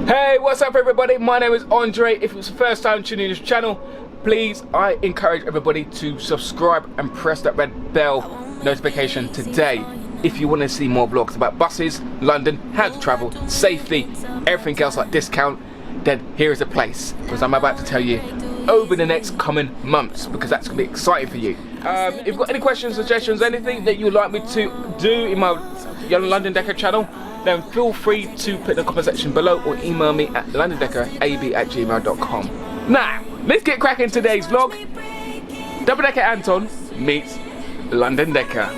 Hey, what's up everybody? My name is Andre. If it's the first time tuning in this channel, please, I encourage everybody to subscribe and press that red bell notification today if you want to see more vlogs about buses, London, how to travel, safety, everything else like discount. Then here is a place, because I'm about to tell you over the next coming months, because that's going to be exciting for you. If you've got any questions, suggestions, anything that you'd like me to do in my Young London Decker channel, then feel free to put in the comment section below or email me at londondeckerab@gmail.com. Now, let's get cracking today's vlog. Double Decker Anton meets London Decker.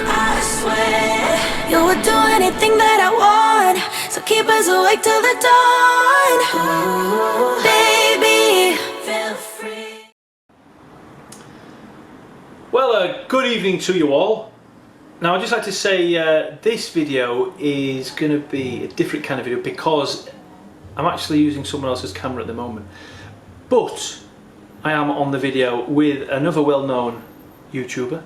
I swear you would do anything that I want, so keep us awake till the dawn. Baby, feel free. Well, good evening to you all. Now I'd just like to say this video is going to be a different kind of video because I'm actually using someone else's camera at the moment. But I am on the video with another well-known YouTuber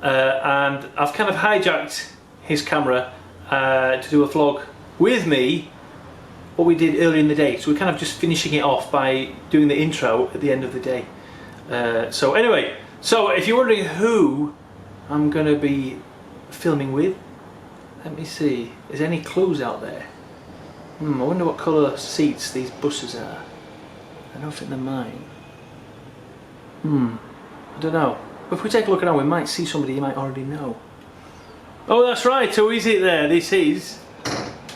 and I've kind of hijacked his camera to do a vlog with me, what we did earlier in the day. So we're kind of just finishing it off by doing the intro at the end of the day. So anyway, so if you're wondering who I'm going to be filming with, let me see, is there any clues out there? I wonder what colour seats these buses are. I don't think they're mine. I don't know. But if we take a look around, we might see somebody you might already know. Oh, that's right. Who is it there? This is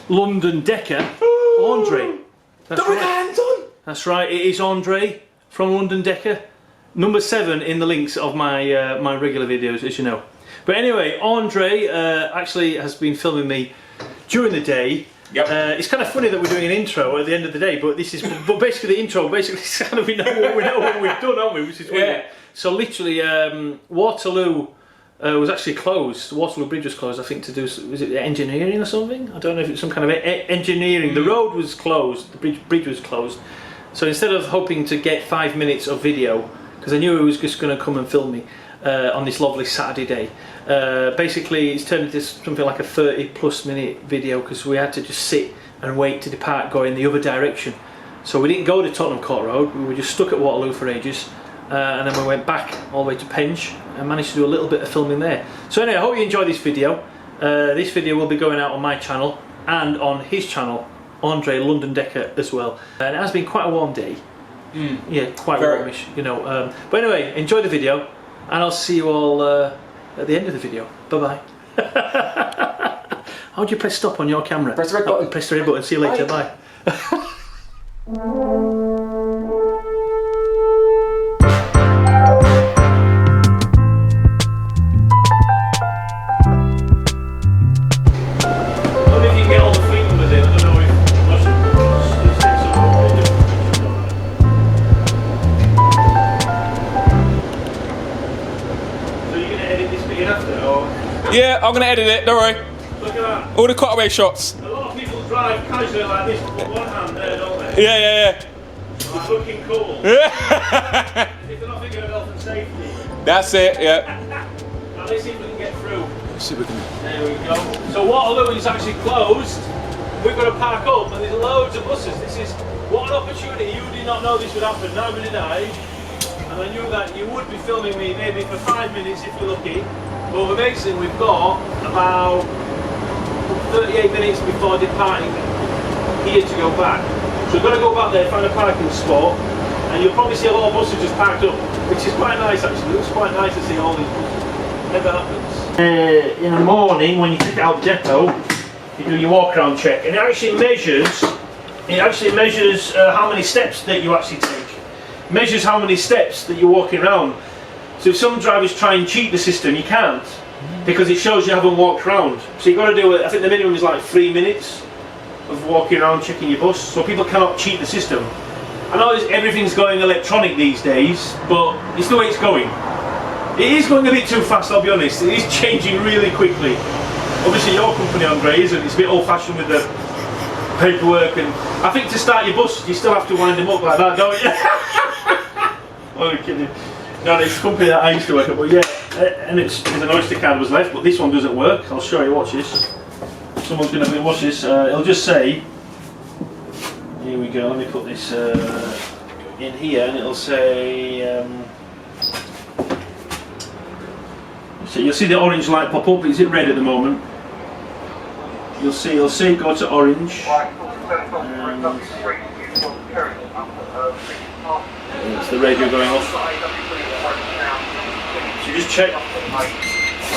London Decker Andre. That's right. Anton. That's right. It is Andre from London Decker. Number 7 in the links of my my regular videos, as you know. But anyway, Andre actually has been filming me during the day. Yep. It's kind of funny that we're doing an intro at the end of the day, but this is but basically the intro. Basically, kind of we know what we've done, aren't we? Which is weird. Yeah. So literally, Waterloo was actually closed. The Waterloo Bridge was closed, I think, to do, was it engineering or something? I don't know if it's some kind of engineering. The road was closed. The bridge was closed. So instead of hoping to get 5 minutes of video, because I knew he was just going to come and film me on this lovely Saturday day. Basically, it's turned into something like a 30+ minute video because we had to just sit and wait to depart, go in the other direction. So we didn't go to Tottenham Court Road, we were just stuck at Waterloo for ages, and then we went back all the way to Penge and managed to do a little bit of filming there. So anyway, I hope you enjoy this video. This video will be going out on my channel and on his channel, Andre London Decker, as well. And it has been quite a warm day. Yeah, quite warmish, you know. But anyway, enjoy the video, and I'll see you all at the end of the video. Bye bye. How do you press stop on your camera? Press the red button. Press the red button. See you later. Bye. Yeah, I'm going to edit it, don't worry. Look at that. All the cutaway shots. A lot of people drive casually like this with one hand there, don't they? Yeah. It's looking cool. Yeah. If they're not thinking of health and safety. That's it, yeah. Now let's see if we can get through. Let's see if we can. There we go. So Waterloo is actually closed. We've got to park up and there's loads of buses. This is, what an opportunity. You did not know this would happen, neither did I. And I knew that you would be filming me maybe for 5 minutes if you're lucky. But amazing, we've got about 38 minutes before departing here to go back. So we've got to go back there, find a parking spot, and you'll probably see a lot of buses just parked up, which is quite nice actually. It looks quite nice to see all these buses. Never happens. In the morning, when you take it out the depot, you do your walk around check, and it actually measures how many steps that you actually take. It measures how many steps that you're walking around. So if some drivers try and cheat the system, you can't, because it shows you haven't walked around. So you've got to do it, I think the minimum is like 3 minutes of walking around checking your bus, so people cannot cheat the system. I know everything's going electronic these days, but it's the way it's going. It is going a bit too fast, I'll be honest. It is changing really quickly. Obviously your company, Andre, isn't. It's a bit old-fashioned with the paperwork, and I think to start your bus, you still have to wind them up like that, don't you? Oh, you're kidding. No, it's a company that I used to work at, but yeah, and there's an Oyster card was left, but this one doesn't work. I'll show you, watch this. someone's going to watch this. It'll just say, here we go, let me put this in here, and it'll say, so you'll see the orange light pop up. Is it red at the moment? You'll see it go to orange. And it's the radio going off. So just check.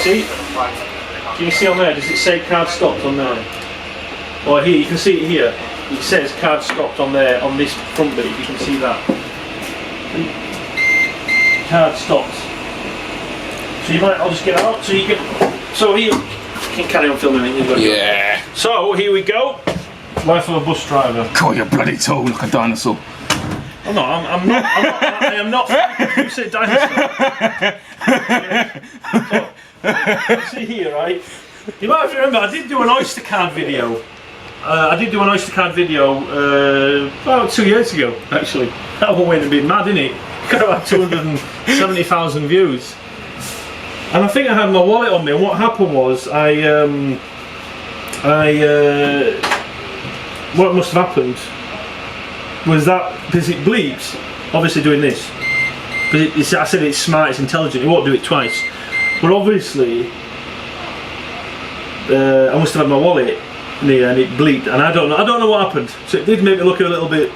See? Can you see on there? Does it say card stopped on there? Or here, you can see it here. It says card stopped on there, on this front bit, if you can see that. Card stopped. So you might, I'll just get out, so you can, so here, you can carry on filming it. Yeah. So here we go. Life of a bus driver. God, you're bloody tall like a dinosaur. Oh no, I am not. You say dinosaur. So, see here, right? You might have to remember, I did do an Oyster card video. About 2 years ago, actually. That one went a bit mad, didn't it? Got about 270,000 views. And I think I had my wallet on me, and what happened was, what must have happened was that, because it bleeps, obviously doing this, because I said it's smart, it's intelligent, it won't do it twice. But obviously, I must have had my wallet near and it bleeped, and I don't know what happened. So it did make me look a little bit,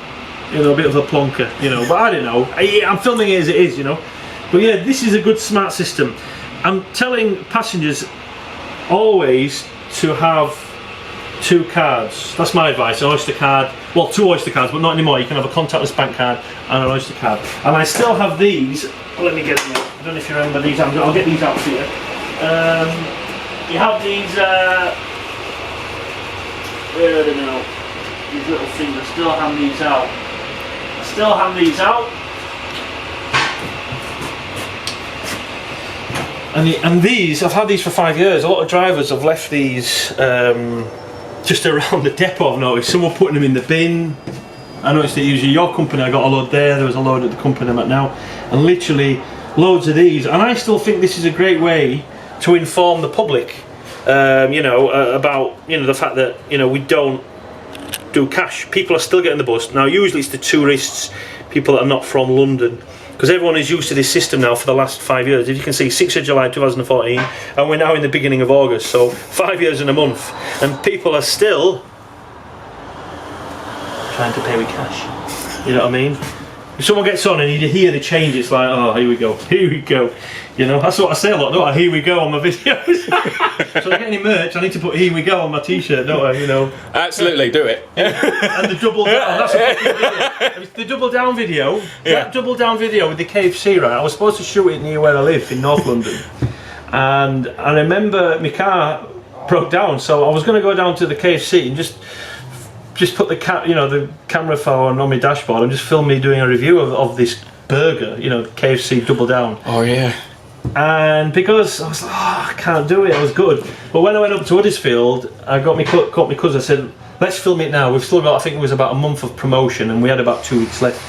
you know, a bit of a plonker, you know. But I don't know. I'm filming it as it is, you know. But yeah, this is a good smart system. I'm telling passengers always to have 2 cards. That's my advice. An Oyster card, well, 2 Oyster cards, but not anymore. You can have a contactless bank card and an Oyster card. And I still have these. Let me get them out. I don't know if you remember these. I'll get these out for you. You have these. Where are they now? These little things. I still have these out. And these, I've had these for 5 years. A lot of drivers have left these just around the depot. I've noticed someone putting them in the bin. I noticed that usually your company, I got a load there was a load at the company I'm at now, and literally loads of these. And I still think this is a great way to inform the public, you know, about, you know, the fact that, you know, we don't do cash. People are still getting the bus. Now usually it's the tourists, people that are not from London, because everyone is used to this system now for the last 5 years. If you can see, 6th of July 2014, and we're now in the beginning of August, so 5 years and a month, and people are still trying to pay with cash. You know what I mean? If someone gets on and you hear the change, it's like, oh, here we go. You know, that's what I say a lot, don't I? Here we go on my videos. So I get any merch, I need to put here we go on my t-shirt, don't I? You know. Absolutely, do it. And the double down, that's a fucking video. It's the double down video. Yeah. That double down video with the KFC, right? I was supposed to shoot it near where I live in North London. And I remember my car broke down, so I was going to go down to the KFC and just put the camera phone on my dashboard and just film me doing a review of this burger, you know, KFC double down. Oh yeah. And because I was like, oh, I can't do it, it was good. But when I went up to Huddersfield, I got my cousin, I said, let's film it now. We've still got, I think it was about a month of promotion, and we had about 2 weeks left.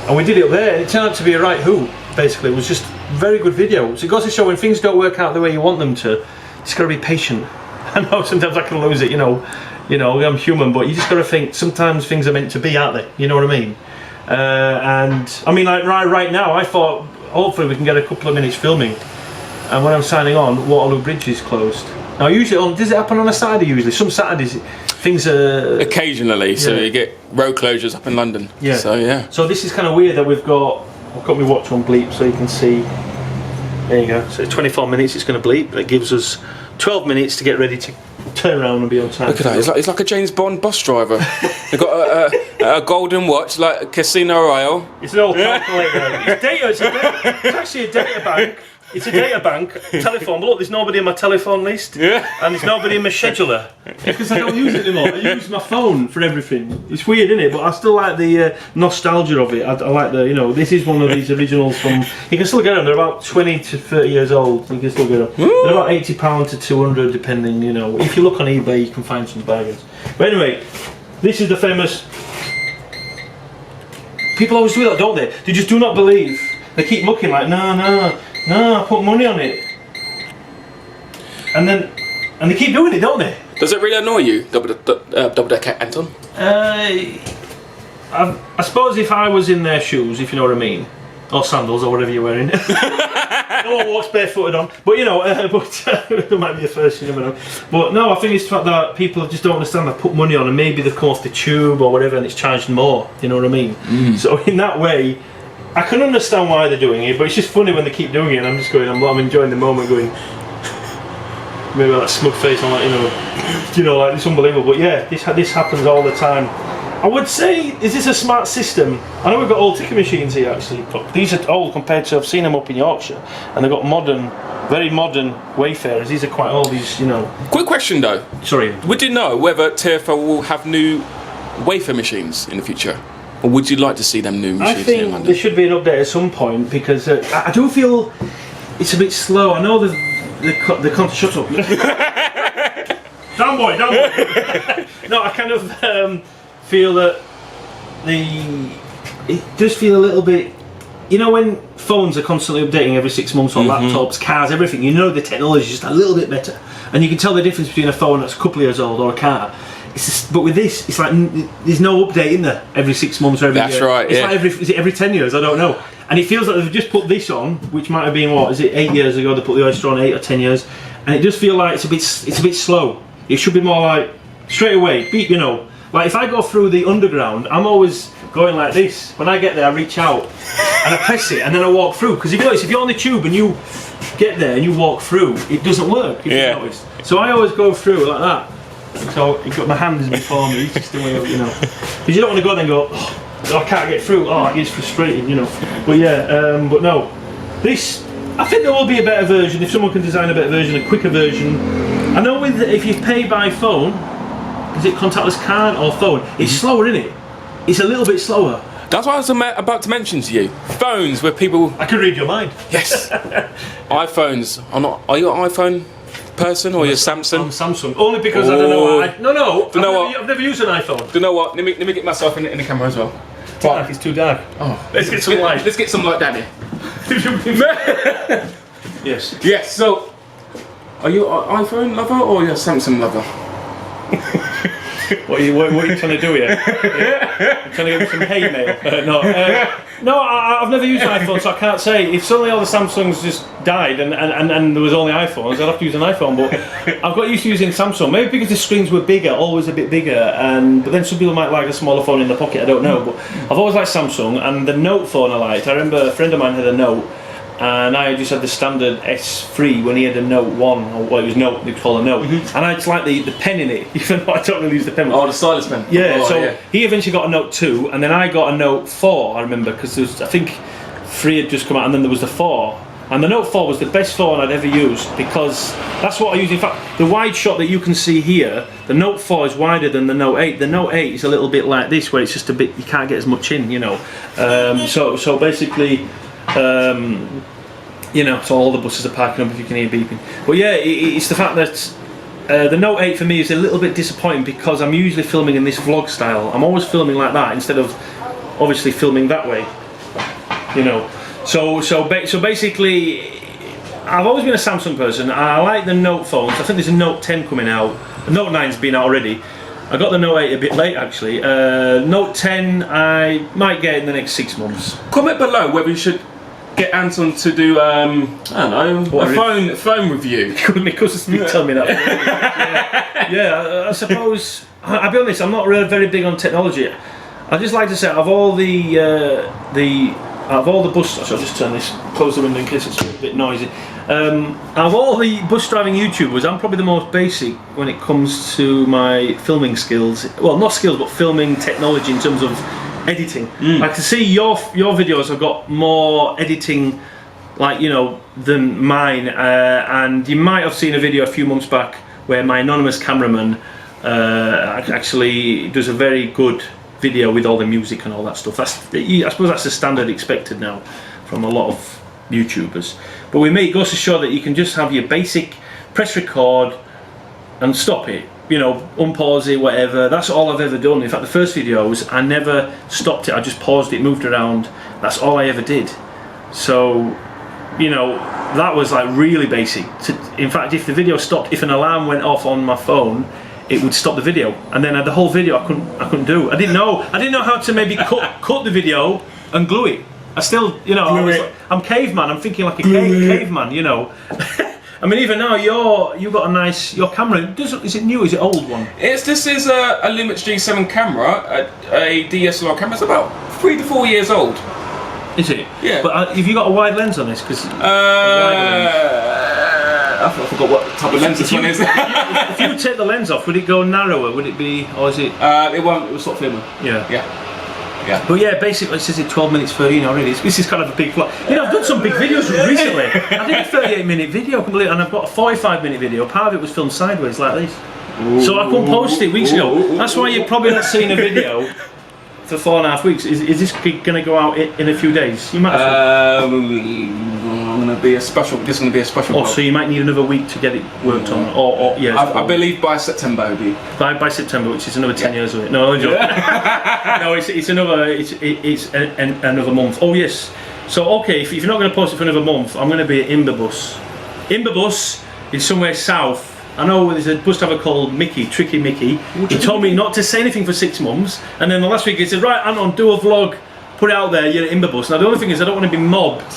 And we did it up there, and it turned out to be a right hoot, basically. It was just a very good video. So it goes to show when things don't work out the way you want them to, you just got to be patient. I know sometimes I can lose it, you know, I'm human, but you just got to think sometimes things are meant to be, aren't they? You know what I mean? And I mean, like right now, I thought hopefully we can get a couple of minutes filming. And when I'm signing on, Waterloo Bridge is closed. Now, usually, does it happen on a Saturday? Usually, some Saturdays things are occasionally. So you get road closures up in London. Yeah. So yeah. So this is kind of weird that I've got my watch on bleep, so you can see. There you go. So 24 minutes. It's going to bleep. It gives us 12 minutes to get ready to turn around and be on time. Look at that, it's like a James Bond bus driver. They've got a golden watch, like a Casino Royale. It's an old calculator. It's data, it's actually a data bank. It's a data bank, telephone, but look, there's nobody in my telephone list, and there's nobody in my scheduler. Because I don't use it anymore, I use my phone for everything. It's weird, isn't it? But I still like the nostalgia of it. I like the, you know, this is one of these originals from, you can still get them, they're about 20 to 30 years old, you can still get them. They're about £80 to 200 depending, you know. If you look on eBay, you can find some bargains. But anyway, this is the famous, people always do that, don't they? They just do not believe. They keep looking like, no, I put money on it. And they keep doing it, don't they? Does it really annoy you, double decker Anton? I suppose if I was in their shoes, if you know what I mean, or sandals or whatever you're wearing. No one walks barefooted on, but you know, it might be a first, you never know. But no, I think it's the fact that people just don't understand. They put money on, and maybe they've come off the tube or whatever, and it's charged more. You know what I mean? So in that way, I can understand why they're doing it, but it's just funny when they keep doing it. And I'm just going, I'm enjoying the moment, going. Maybe that smug face on, like you know, like it's unbelievable. But yeah, this happens all the time. I would say, is this a smart system? I know we've got old ticker machines here actually, but these are old compared to, I've seen them up in Yorkshire, and they've got modern, very modern Wayfarers. These are quite old, these, you know. Quick question though. Sorry. Would you know whether TFL will have new Wayfair machines in the future? Or would you like to see them new machines I think in London? there should be an update at some point, because I do feel it's a bit slow. I know the shut up. Down boy. No, I kind of feel that it does feel a little bit, you know, when phones are constantly updating every 6 months, or laptops, cars, everything, you know, the technology is just a little bit better, and you can tell the difference between a phone that's a couple of years old or a car. It's just, but with this, it's like there's no update in there every 6 months or every year. That's right. It's like every 10 years, I don't know. And it feels like they've just put this on, which might have been, what is it, 8 years ago they put the Oyster on, 8 or 10 years, and it does feel like it's a bit slow. It should be more like straight away, you know. Like if I go through the underground, I'm always going like this. When I get there, I reach out and I press it, and then I walk through. Because if you notice, if you're on the tube and you get there and you walk through, it doesn't work. If you notice. So I always go through like that. So you've got my hands before me, just the way, you know. Because you don't want to go there and go, oh, I can't get through. Oh, it gets frustrating, you know. But yeah, but no, this. I think there will be a better version if someone can design a better version, a quicker version. I know with if you pay by phone. Is it contactless card or phone? It's slower, isn't it? It's a little bit slower. That's what I was about to mention to you. Phones where people... I can read your mind. Yes. iPhones. Are you an iPhone person or you're Samsung? I'm Samsung. Only because I don't know. No. I've never used an iphone. Do you know what? Let me get myself in the camera as well. Dark. It's too dark. Oh. Let's get some light. Let's get some light down here. Yes. Yes. So, are you an iPhone lover or you're a Samsung lover? What are you trying to do here? Yeah? Trying to get some hate mail? No, I've never used an iPhone, so I can't say. If suddenly all the Samsungs just died and there was only iPhones, I'd have to use an iPhone. But I've got used to using Samsung, maybe because the screens were bigger, always a bit bigger. But then some people might like a smaller phone in the pocket. I don't know. But I've always liked Samsung, and the Note phone I liked. I remember a friend of mine had a Note. And I just had the standard S3 when he had a Note 1, or what it was Note, they call a Note. And I just like the pen in it, even though I don't really use the pen. Oh, the stylus pen. Yeah, he eventually got a Note 2, and then I got a Note 4, I remember, because I think 3 had just come out, and then there was the 4. And the Note 4 was the best phone I'd ever used, because that's what I use. In fact, the wide shot that you can see here, the Note 4 is wider than the Note 8. The Note 8 is a little bit like this, where it's just a bit, you can't get as much in, you know. So basically... you know, so all the buses are parking up if you can hear beeping. But yeah, it's the fact that the Note 8 for me is a little bit disappointing, because I'm usually filming in this vlog style. I'm always filming like that instead of obviously filming that way, you know. So basically, I've always been a Samsung person. I like the Note phones. I think there's a Note 10 coming out. The Note 9's been out already. I got the Note 8 a bit late actually. Note 10 I might get in the next 6 months. Comment below whether you should get Anton to do I don't know, a phone review. Because you tell me that. Yeah, I suppose. I'll be honest, I'm not really very big on technology. I just like to say, of all the bus, I'll just turn this, close the window in case it's a bit noisy. Of all the bus driving YouTubers, I'm probably the most basic when it comes to my filming skills. Well, not skills, but filming technology in terms of editing. I can see your videos have got more editing, like, you know, than mine. And you might have seen a video a few months back where my anonymous cameraman actually does a very good video with all the music and all that stuff. I suppose that's the standard expected now from a lot of YouTubers. But with me, it goes to show that you can just have your basic press record and stop it, you know, unpause it, whatever. That's all I've ever done. In fact, the first videos, I never stopped it. I just paused it, moved around. That's all I ever did. So, you know, that was like really basic. In fact, if the video stopped, if an alarm went off on my phone, it would stop the video, and then the whole video I couldn't do. I didn't know how to maybe cut the video and glue it. I still, you know, I'm caveman. I'm thinking like a caveman, you know. I mean, even now you've got a nice camera. Is it new? Is it old one? This is a Lumix G7 camera, a DSLR camera. It's about 3 to 4 years old. Is it? Yeah. But have you got a wide lens on this? Because I forgot what type of lens this one is. If you would take the lens off, would it go narrower? Would it be, or is it? It won't. It will sort of thinner. Yeah. Yeah. Yeah. But yeah, basically it says it's 12 minutes 13 already. This is kind of a big flop. You know, I've done some big videos recently. I did a 38-minute video completely, and I've got a 45-minute video. Part of it was filmed sideways like this. Ooh, so I couldn't post it weeks ago. That's why you've probably not seen a video for 4.5 weeks. Is this going to go out in a few days? You might have going to be a special. This is going to be a special. Oh, so you might need another week to get it worked on. Or yeah. I believe by September it'll be. By September, which is another 10 years away. No, I'm joking. No, it's another month. Oh yes. So okay, if you're not going to post it for another month, I'm going to be at Imbabus. Imbabus is somewhere south. I know there's a bus driver called Mickey, Tricky Mickey. He told me not to say anything for 6 months, and then the last week he said, right, Anton, do a vlog, put it out there, you're at Imbabus. Now the only thing is I don't want to be mobbed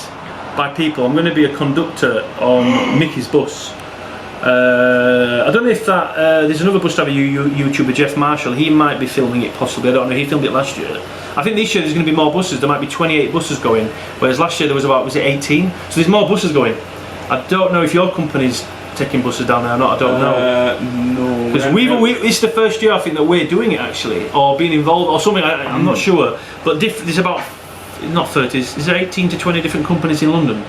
by people. I'm going to be a conductor on Mickey's bus. I don't know if that, there's another bus driver, YouTuber, Jeff Marshall, he might be filming it possibly, I don't know, he filmed it last year. I think this year there's going to be more buses, there might be 28 buses going, whereas last year there was about, was it 18? So there's more buses going. I don't know if your company's taking buses down there or not, I don't know. No. Because it's the first year I think that we're doing it actually, or being involved or something, I'm not sure. But there's about, not 30, is there 18 to 20 different companies in London?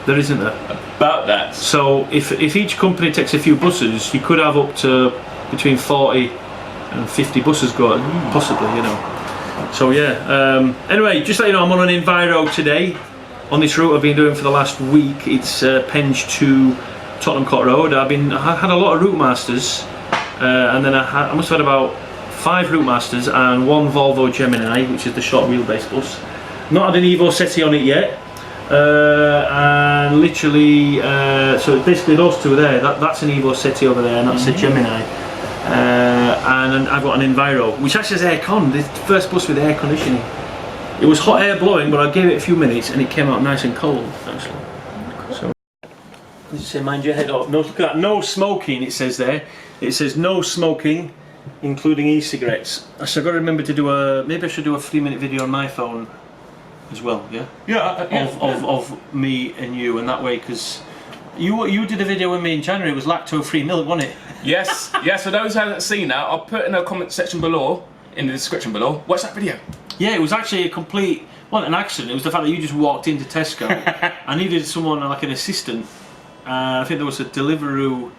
There isn't there? About that. So if each company takes a few buses, you could have up to between 40 and 50 buses go, possibly, you know. So yeah, anyway, just so you know, I'm on an Enviro today. On this route I've been doing for the last week. It's Penge to Tottenham Court Road. I had a lot of route masters, and then I must have had about 5 route masters and 1 Volvo Gemini, which is the short wheelbase bus. Not had an Evo Settee on it yet, and literally, so basically those two there. That's an Evo Settee over there, and that's a Gemini. And I've got an Enviro, which actually has aircon. The first bus with air conditioning. It was hot air blowing, but I gave it a few minutes, and it came out nice and cold actually. So. Does it say mind your head up? No, look at that. No smoking, it says there. It says no smoking, including e-cigarettes. So I've got to remember to do maybe I should do a 3-minute video on my phone as well, yeah? Yeah. Of me and you, and that way, because you did a video with me in January, it was lactose-free milk, wasn't it? Yes, yes, for those who haven't seen that, I'll put in the comment section below, in the description below, watch that video. Yeah, it was actually a complete, well, an accident. It was the fact that you just walked into Tesco. I needed someone, like an assistant. I think there was a Deliveroo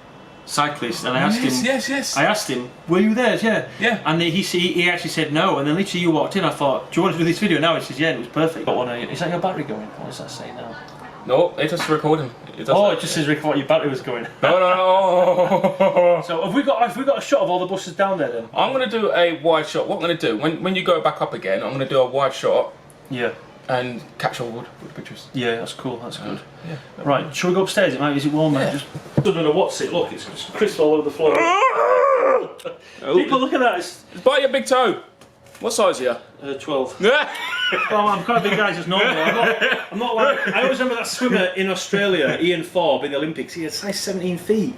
cyclist, and I asked him. Yes. I asked him, "Were you there?" Yeah. Yeah. And he actually said no. And then literally you walked in. I thought, "Do you want to do this video now?" He says, "Yeah." And it was perfect. Is that your battery going? What does that say now? No, it's just recording. It just says record your battery was going. No. So have we got a shot of all the buses down there then? I'm gonna do a wide shot. What I'm gonna do when you go back up again, I'm gonna do a wide shot. Yeah. And capture all the pictures. Yeah, that's cool. That's good. Yeah. Right, shall we go upstairs? Is it warm? Yeah. Just don't know what's it. Look, it's just crisp all over the floor. People, look at that. It's bite your big toe. What size are you? 12. Well, I'm quite a big guy, just normal. I'm not like. I always remember that swimmer in Australia, Ian Forbes, in the Olympics. He had size 17 feet.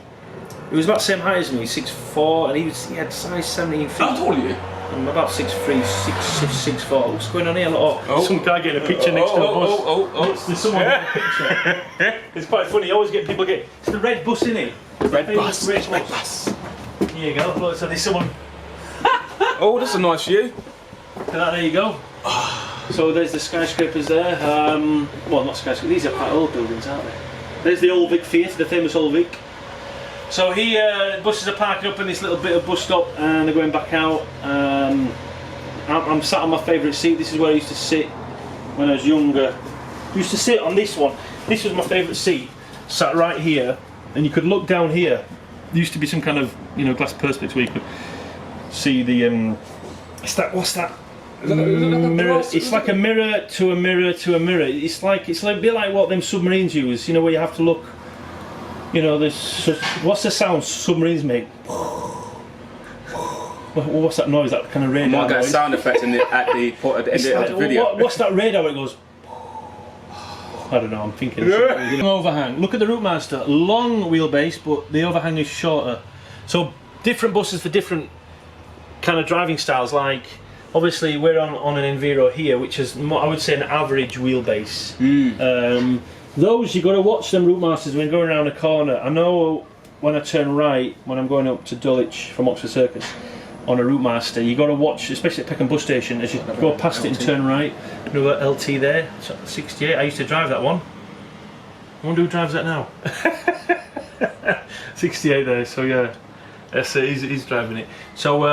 He was about the same height as me, 6'4", and he had size 17 feet. How tall are you? I'm about 6'3", 6'4". What's going on here? Some guy getting a picture next to the bus. There's someone getting a picture. It's quite funny. You always get people get. It's the red bus, isn't it? Red bus. Here you go. Look, so there's someone. Oh, that's a nice view. Look at that. There you go. So there's the skyscrapers there. Well, not skyscrapers. These are quite old buildings, aren't they? There's the Old Vic Theatre, the famous Old Vic. So here, buses are parking up in this little bit of bus stop, and they're going back out. I'm sat on my favourite seat. This is where I used to sit when I was younger. I used to sit on this one. This was my favourite seat. Sat right here, and you could look down here. There used to be some kind of glass perspex where you could see the. What's that? Mirror. It's like a mirror to a mirror to a mirror. It's a bit like what them submarines use. Where you have to look. What's the sound submarines make? What's that noise? That kind of radar I might get a noise? sound effect at the end of the video. What's that radar where it goes? I don't know, I'm thinking overhang. Look at the Routemaster, long wheelbase, but the overhang is shorter. So different buses for different kind of driving styles. Like obviously we're on an Enviro here, which is more, I would say, an average wheelbase. Those you got to watch them Routemasters when going around a corner. I know when I turn right when I'm going up to Dulwich from Oxford Circus on a Routemaster, you got to watch, especially at Peckham bus station, as you go past it and turn right. Another LT there, 68. I used to drive that one. I wonder who drives that now. 68 there. So yeah, he's driving it. So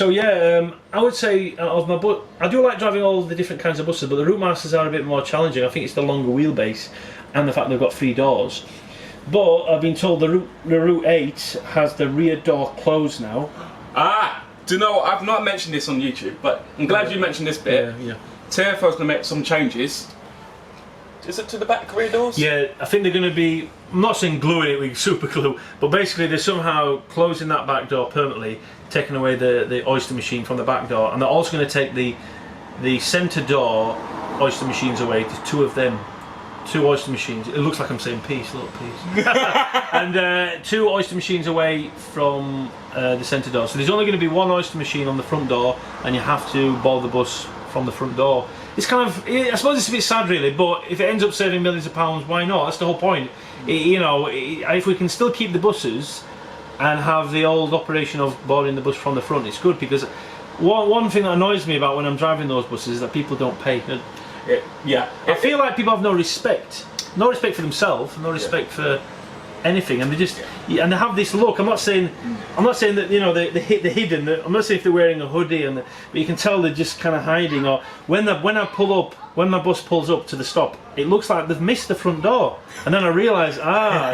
yeah, I would say of my bus, I do like driving all the different kinds of buses, but the Routemasters are a bit more challenging. I think it's the longer wheelbase and the fact they've got 3 doors. But I've been told the Route 8 has the rear door closed now. Ah, do you know what? I've not mentioned this on YouTube, but I'm glad you mentioned this bit. Yeah. TFL's going to make some changes. Is it to the back rear doors? Yeah, I think they're going to be, I'm not saying gluing it with super glue, but basically they're somehow closing that back door permanently, taking away the oyster machine from the back door, and they're also going to take the centre door oyster machines away. There's 2 of them. 2 oyster machines. It looks like I'm saying peace, look, peace. And 2 oyster machines away from the centre door. So there's only going to be 1 oyster machine on the front door, and you have to board the bus from the front door. It's kind of, I suppose it's a bit sad really, but if it ends up saving millions of pounds, why not? That's the whole point. You know, if we can still keep the buses and have the old operation of boarding the bus from the front, it's good, because one thing that annoys me about when I'm driving those buses is that people don't pay. Yeah. I feel like people have no respect for themselves, no respect for anything, and they have this look. I'm not saying that, you know, the hidden. I'm not saying if they're wearing a hoodie, but you can tell they're just kind of hiding. Or when my bus pulls up to the stop, it looks like they've missed the front door, and then I realise,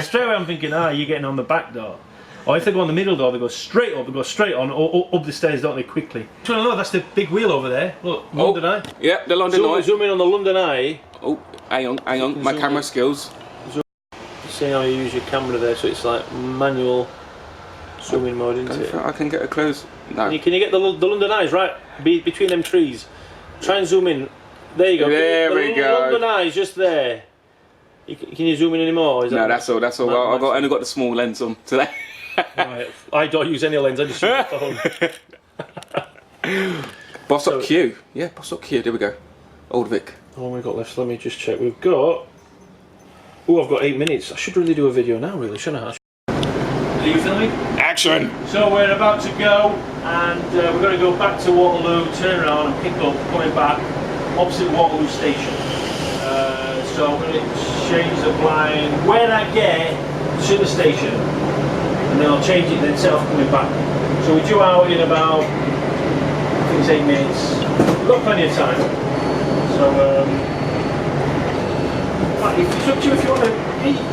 straight away I'm thinking, you're getting on the back door. Or if they go on the middle door, they go straight up, they go straight on, or up the stairs, don't they, quickly? Do you want to know, that's the big wheel over there. Look, London Eye. Yeah, the London Eye. Zoom in on the London Eye. Oh, hang on, my camera skills. See how you use your camera there, so it's like manual zooming mode, isn't it? I can get a close. No. Can you get the London Eyes right between them trees? Try and zoom in. There you go. There we go. London Eyes just there. Can you zoom in anymore? No, that's all. That's all. I've only got the small lens on today. Right. I don't use any lens. I just use my phone. Bossop Q. Yeah, Bossop Q. There we go. Old Vic. How long have we got left? Let me just check. We've got. Oh, I've got 8 minutes. I should really do a video now, really, shouldn't I? Are you filming? Action. So we're about to go, and we're going to go back to Waterloo, turn around and pick up, coming back opposite Waterloo Station. So I'm going to change the blind when I get to the station, and then I'll change it and then set off coming back. So we're due out in about, I think it's 8 minutes. We've got plenty of time. So it's up to you if you want to.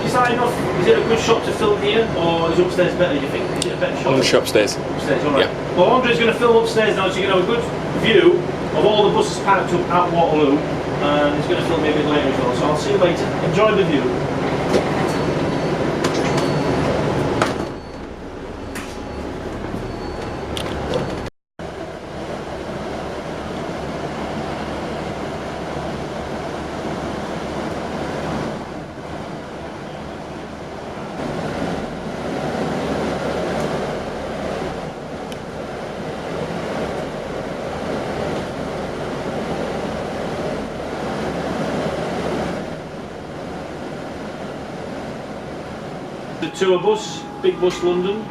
Is that enough? Is it a good shot to film here, or is upstairs better? Do you think? Is it a better shot? On the shop upstairs. Upstairs, all right. Yeah. Well, Andre's going to film upstairs now, so you can have a good view of all the buses parked up at Waterloo, and he's going to film me a bit later as well. So I'll see you later. Enjoy the view. The tour bus, big bus London.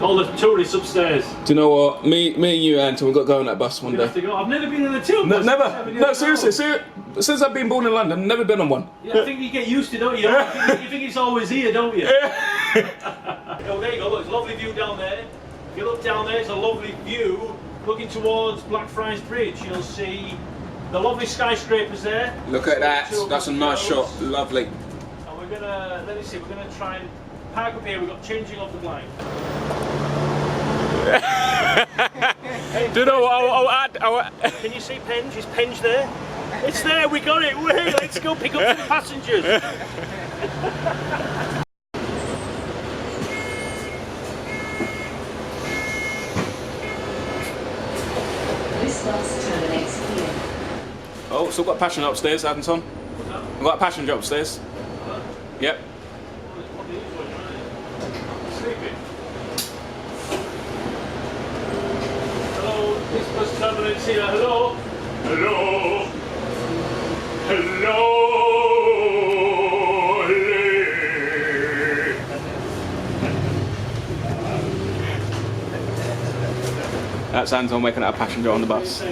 All the tourists upstairs. Do you know what? Me and you, Anton, we've got to go on that bus one day. I've never been in a tour bus. Never. No, seriously. Since I've been born in London, never been on one. Yeah, I think you get used to it, don't you? You think it's always here, don't you? Oh, there you go. Look, it's a lovely view down there. If you look down there, it's a lovely view looking towards Blackfriars Bridge. You'll see the lovely skyscrapers there. Look at that. That's a nice shot. Lovely. And we're gonna, let me see, we're gonna try and park up here. We've got changing of the blind. Do you know what? I'll add. Can you see Penge? Is Penge there? It's there. We got it. Wait, let's go pick up some passengers. Oh, still got a passenger upstairs, Anton. I've got a passenger upstairs. Yep. Hello, this bus terminus here. Hello. Hello. Hello. That's Anton waking up a passenger on the bus.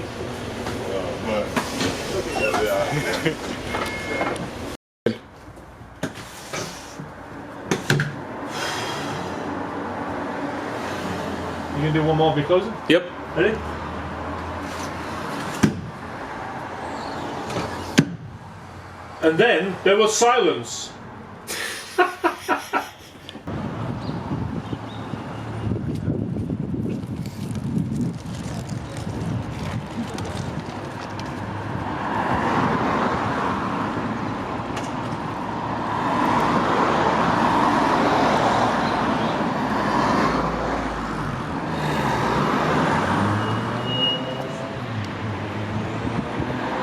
You gonna do one more before closing? Yep. Ready? And then there was silence.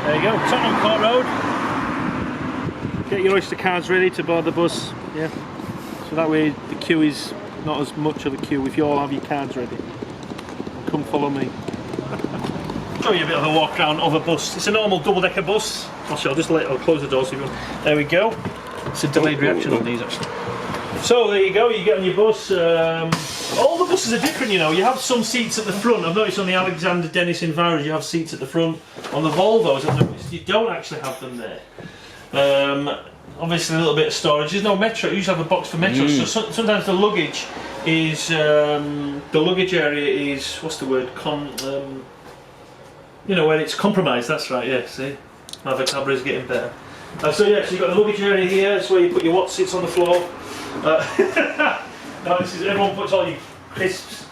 There you go, Tottenham Court Road. Get your Oyster cards ready to board the bus, yeah. So that way the queue is not as much of a queue if you all have your cards ready. Come follow me. Show you a bit of a walk around of a bus. It's a normal double-decker bus. I'll close the door so you can. There we go. It's a delayed reaction on these actually. So there you go, you get on your bus. All the buses are different, you know. You have some seats at the front. I've noticed on the Alexander Dennis Enviros you have seats at the front. On the Volvos I've noticed you don't actually have them there. Obviously a little bit of storage. There's no metro. You usually have a box for metro. So sometimes the luggage is the luggage area is what's the word? You know, when it's compromised. That's right. Yeah. See, my vocabulary is getting better. So yeah, so you've got the luggage area here. That's where you put your what sits on the floor. No, this is everyone puts all your crisps.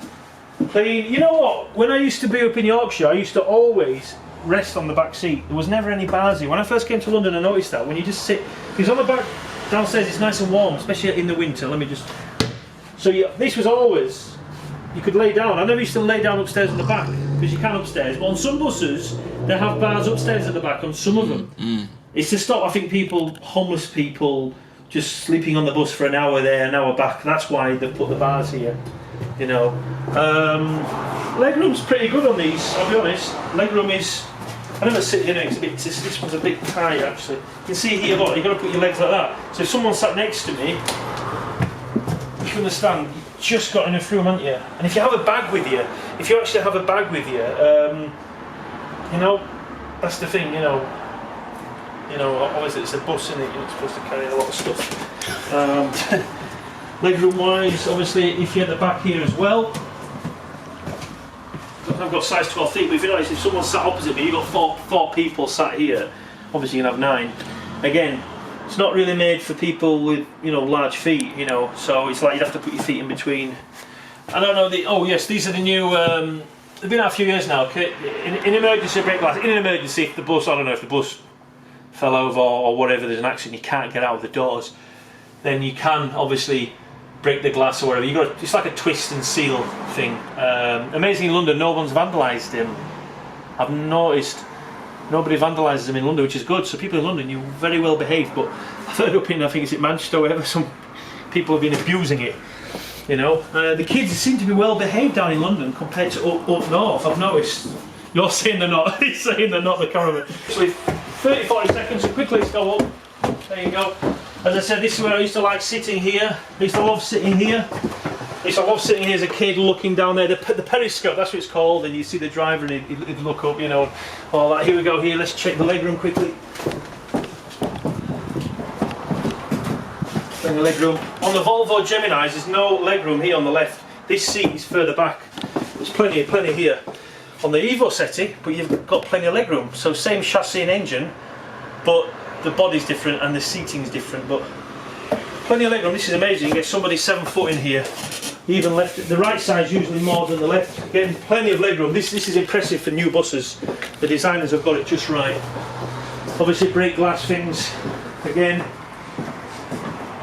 Clean. You know what? When I used to be up in Yorkshire, I used to always rest on the back seat. There was never any bars here. When I first came to London, I noticed that when you just sit, because on the back downstairs it's nice and warm, especially in the winter. Let me just. So this was always you could lay down. I never used to lay down upstairs in the back because you can upstairs. But on some buses, they have bars upstairs at the back. On some of them, it's to stop. I think homeless people, just sleeping on the bus for an hour there, an hour back. That's why they've put the bars here. You know, legroom's pretty good on these. I'll be honest. Legroom is. I never sit in it. This one's a bit tight actually. You can see here. Look, you've got to put your legs like that. So if someone sat next to me, you can understand. You've just got enough room, haven't you? And if you have a bag with you, if you actually have a bag with you, you know, that's the thing. You know, obviously it's a bus, isn't it? You're not supposed to carry a lot of stuff. Legroom wise, obviously, if you're at the back here as well, I've got size 12 feet, but if you notice, if someone sat opposite me, you've got four people sat here, obviously you can have 9. Again, it's not really made for people with, you know, large feet, you know, so it's like you'd have to put your feet in between. I don't know, oh yes, these are the new, they've been out a few years now, okay? In emergency break glass, in an emergency, if the bus, I don't know, if the bus fell over or whatever, there's an accident, you can't get out of the doors, then you can obviously break the glass or whatever. You got it's like a twist and seal thing. Amazing in London, no one's vandalised them. I've noticed nobody vandalises them in London, which is good. So people in London, you're very well behaved. But I've heard up in, I think it's in Manchester or whatever, some people have been abusing it. You know, the kids seem to be well behaved down in London compared to up north. I've noticed. You're saying they're not. He's saying they're not. The cameraman. So 30-40 seconds. So quickly, let's go up. There you go. As I said, this is where I used to like sitting here. I used to love sitting here. I used to love sitting here as a kid, looking down there. The periscope, that's what it's called. And you see the driver and he'd look up, you know, all that. Here we go. Here, let's check the legroom quickly. Bring the legroom. On the Volvo Geminis, there's no legroom here on the left. This seat is further back. There's plenty here. On the Evo Settee, but you've got plenty of legroom. So same chassis and engine, but the body's different and the seating's different, but plenty of legroom. This is amazing. You get somebody 7 foot in here. Even left, the right side's usually more than the left. Getting plenty of legroom. This is impressive for new buses. The designers have got it just right. Obviously, break glass things. Again,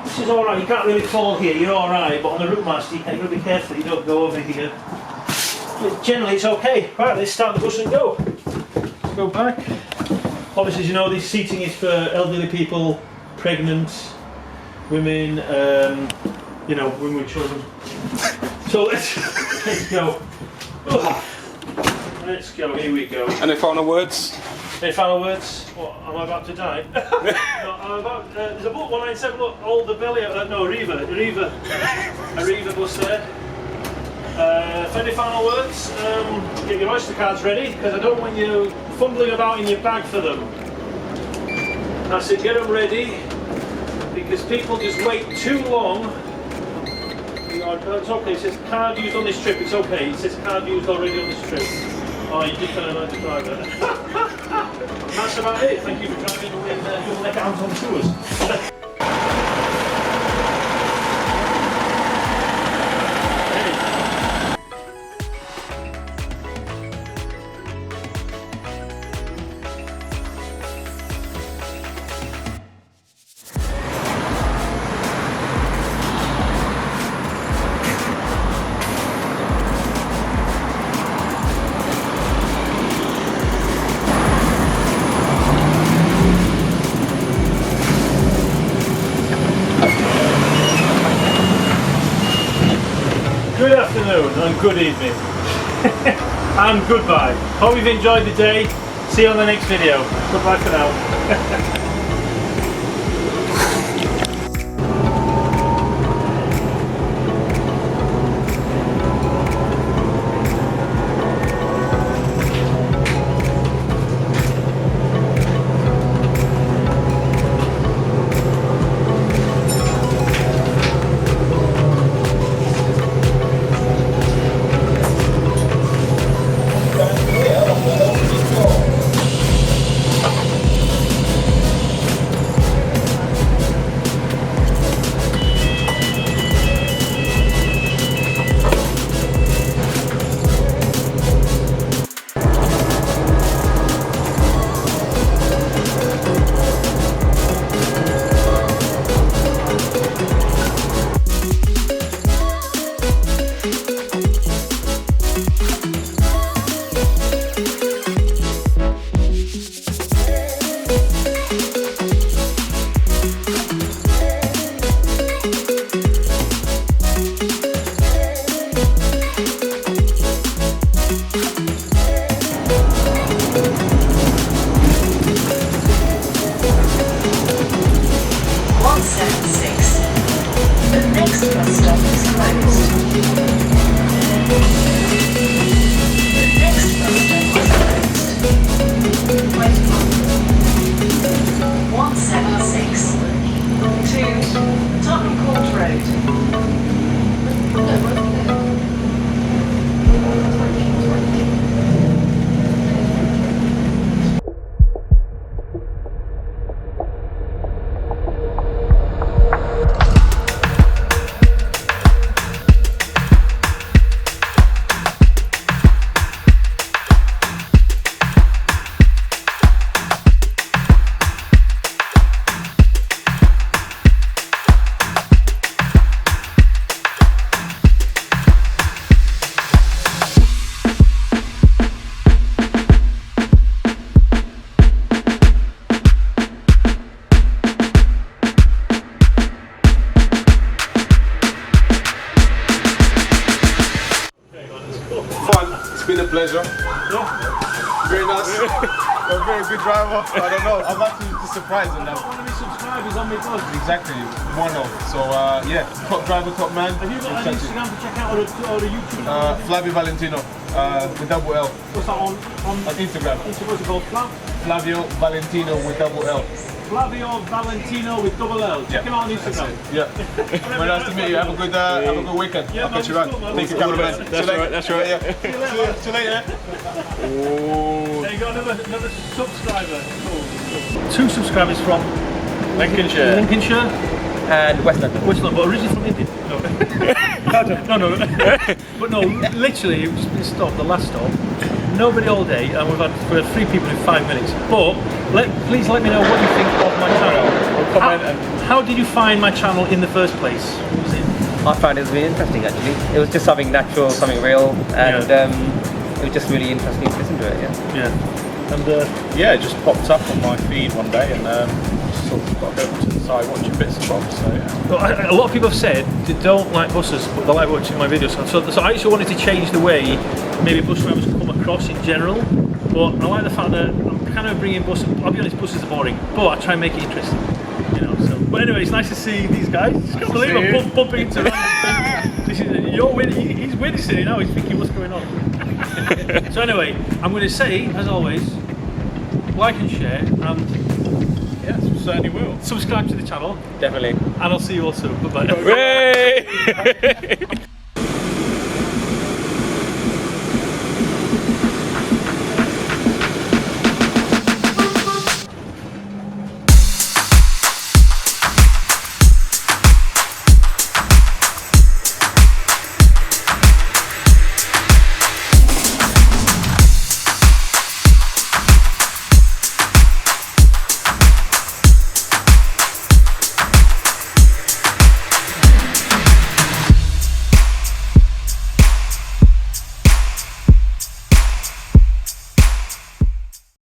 this is all right. You can't really fall here. You're all right, but on the Routemaster, you've got to be careful. You don't go over here. But generally, it's okay. Right, let's start the bus and go. Let's go back. Obviously, as you know, this seating is for elderly people, pregnant, women, you know, women with children. So let's go. Oh, let's go, here we go. Any final words? Any final words? What, am I about to die? No, I'm about, there's a book 197, look, all the belly, no, Arriva bus there. Any final words? Get your Oyster cards ready, because I don't want you fumbling about in your bag for them. That's it, get them ready, because people just wait too long. It's okay, it says card used on this trip, it's okay. It says card used already on this trip. Oh, you did kind of like the driver. That's about it. Thank you for driving with your neck Anton tours. Good afternoon and good evening and goodbye. Hope you've enjoyed the day. See you on the next video. Goodbye for now. Been a pleasure. Yeah. Very nice. A very good driver. I don't know. I'm actually just surprised on that. One of my subscribers on my blog. Exactly. One of. So yeah, top driver, top man. Have you got an Instagram to check out or a YouTube? Flavio Valentino with double L. What's that on Instagram? What's it called? Flavio Valentino with double L. Flavio Valentino with double L. Check him out on Instagram. Yeah. Very nice to meet you. Have a good weekend. Yeah, I'll catch you around. cool, man. Thank you, cameraman. That's right. That's right. Yeah. See you later. Oh. There you go, another subscriber. Cool. 2 subscribers from Lincolnshire. And West London. West London, but originally from India. No. no. But no, literally, it was been stopped, the last stop. Nobody all day, and we've had 3 people in 5 minutes. But please let me know what you think of my channel. How did you find my channel in the first place? What was it? I found it was really interesting actually. It was just something natural, something real, and it was just really interesting to listen to it. Yeah. And yeah, it just popped up on my feed one day, and just sort of got over to the side watching bits and bobs. So yeah. well, a lot of people have said they don't like buses, but they like watching my videos. So I actually wanted to change the way maybe bus drivers come across in general. But I like the fact that I'm kind of bringing buses. I'll be honest, buses are boring, but I try and make it interesting. You know. So, but anyway, it's nice to see these guys. I can't believe I'm bumping into random things. This is you're winning. He's witnessing it now. He's thinking, what's going on? So anyway, I'm going to say, as always, like and share, and Yes, we certainly will. subscribe to the channel. Definitely. And I'll see you all soon. Bye bye. Hey!